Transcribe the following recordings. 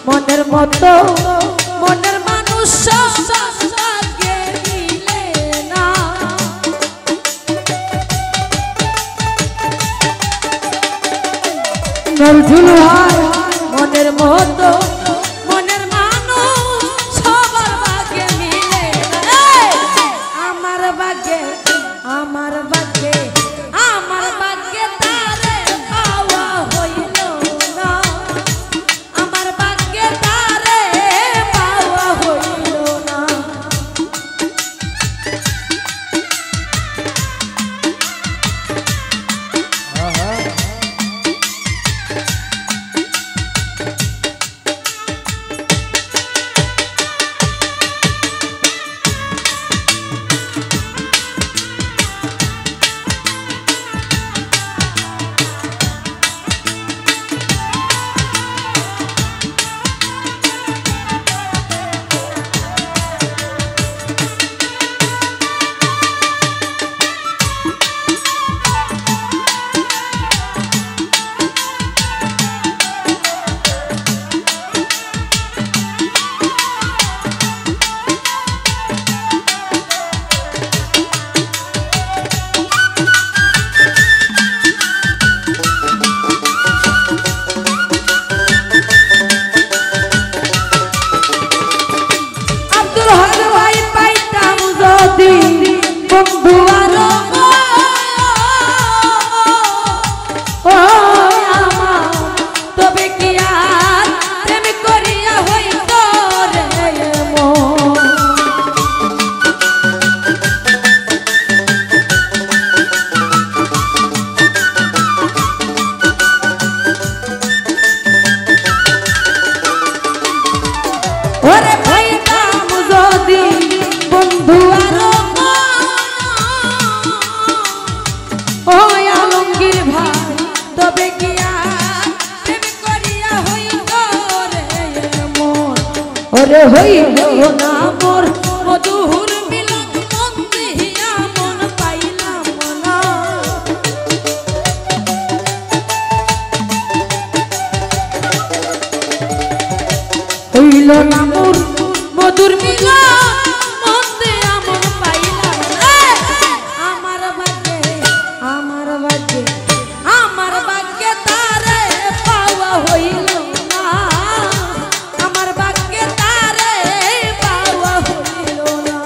মনের মতো মনের মানুষ ভাগ্যে মিলে না। নজরুল ভাই মনের মতো মনের মানুষ সবার ভাগ্যে মিলে না। আমার ভাগ্যে আমার ভাগ্যে আমার ভাগ্যে তারে পাওয়া হইল না। আমার ভাগ্যে তারে পাওয়া হইল না। ওরে হইল না মোর মধুর মিলন মন দেহিয়া মন পাইলাম না। হইল না মোর মধুর মিলন মন দেহিয়া মন পাইলাম না। আমার ভাগ্যে আমার ভাগ্যে আমার ভাগ্যে তারে পাওয়া হইল না। আমার ভাগ্যে তারে পাওয়া হইল না।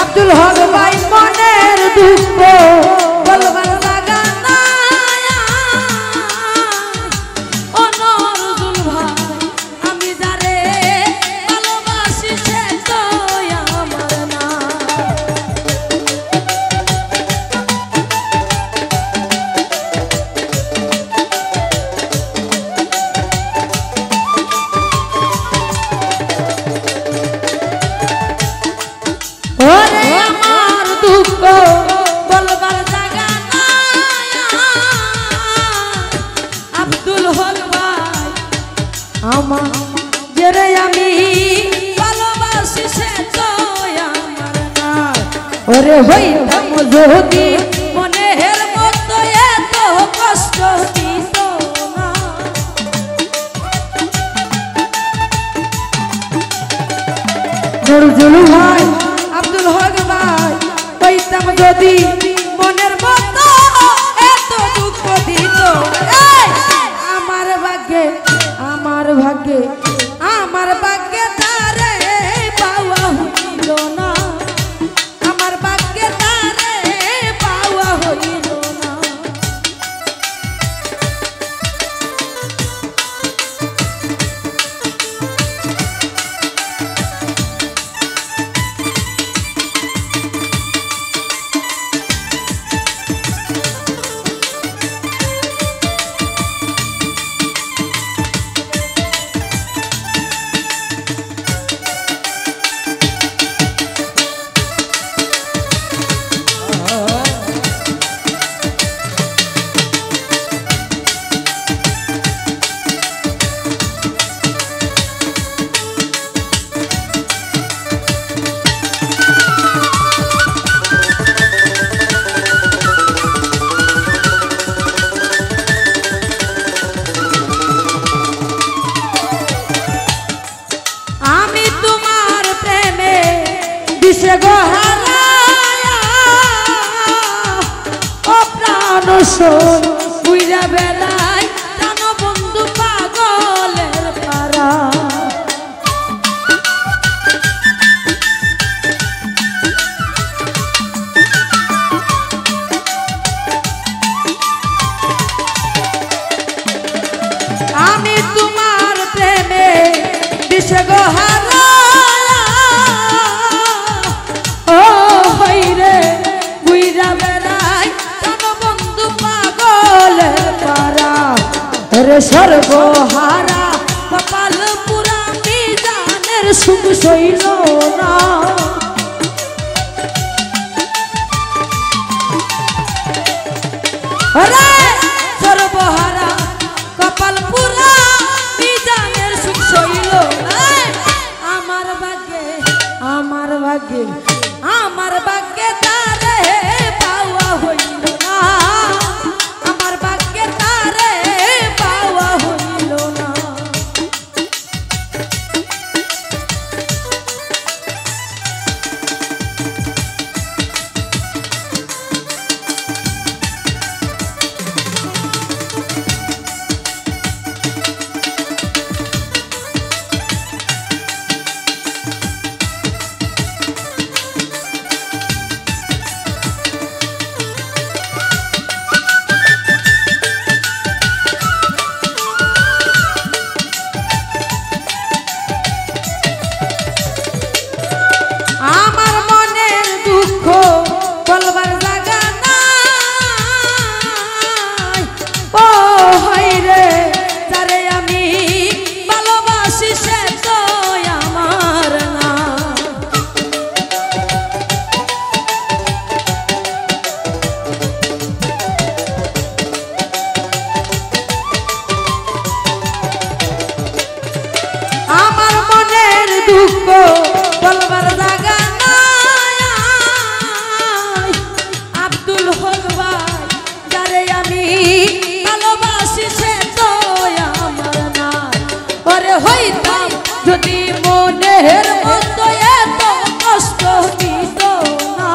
আব্দুল হক ভাই মনের দুঃখ বলবার লাগা না। ও নজরুল ভাই আমি যারে ভালোবাসি সে তো আমার না। ওরে আমার দুঃখ বলবার জায়গা নাই। আব্দুল হক ভাই আমার যারে আমি ভালোবাসি সে তো আমার না। ওরে হইতাম যদি মনের মতো এত কষ্ট দিত না। নজরুল ভাই আব্দুল হক ভাই হইতাম যদি মনের মতো এত দুঃখ দিত। আমার ভাগ্যে আমার ভাগ্যে আমার ভাগ্যে তারে পাওয়া হইল না। আমার ভাগ্যে তারে পাওয়া হইল না। দিশে গো হারায়া ও প্রাণ শোন উইরা বেড়াই প্রাণ বন্ধু পাগলের পারা আমি তোমার প্রেমে দিশে গো হারায়া ও হইরে বুইরা বেড়াই প্রাণ বন্ধু পাগলের পারা রে সর্বহারা কপাল পুরা মিজানের সুখ সইল না রে সর্বহারা কপাল পুরা মিজানের সুখ সইল না আমার ভাগ্যে আমার ভাগ্যে আমার ভাগ্যে তারে পাওয়া হইল না আমার ভাগ্যে তারে পাওয়া হইল না আমার মনের দুঃখ বলবার জায়গা নাই ও হইরে যারে আমি ভালোবাসি সে তো আমার না আমার মনের দুঃখ বলবার জায়গা নাই আব্দুল হক ভাই যারে আমি ভালোবাসি সে তো আমার না ওরে হইতাম যদি মনের মতো এত কষ্ট দিত না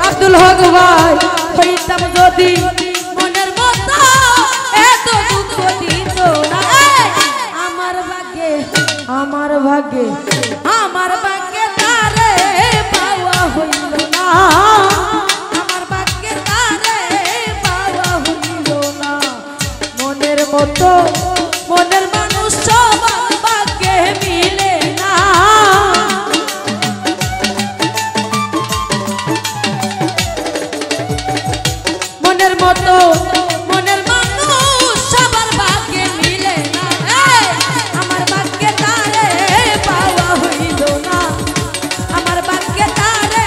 আব্দুল হক ভাই হইতাম যদি মনের মতো এত দুঃখ দিত না আমার ভাগ্যে আমার ভাগ্যে আমার ভাগ্যে তারে পাওয়া হইল না আমার ভাগ্যে তারে পাওয়া হইল না মনের মতো মনের মানুষ সবার ভাগ্যে মিলে না মনের মতো মনের মানুষ সবার ভাগ্যে মিলে না আমার ভাগ্যে তারে পাওয়া হইল না আমার ভাগ্যে তারে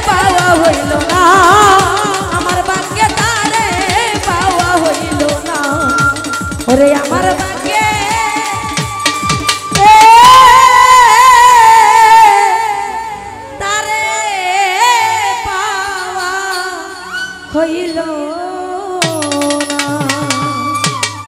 পাওয়া হইল না আমার ভাগ্যে তারে পাওয়া হইল না ওরে আমার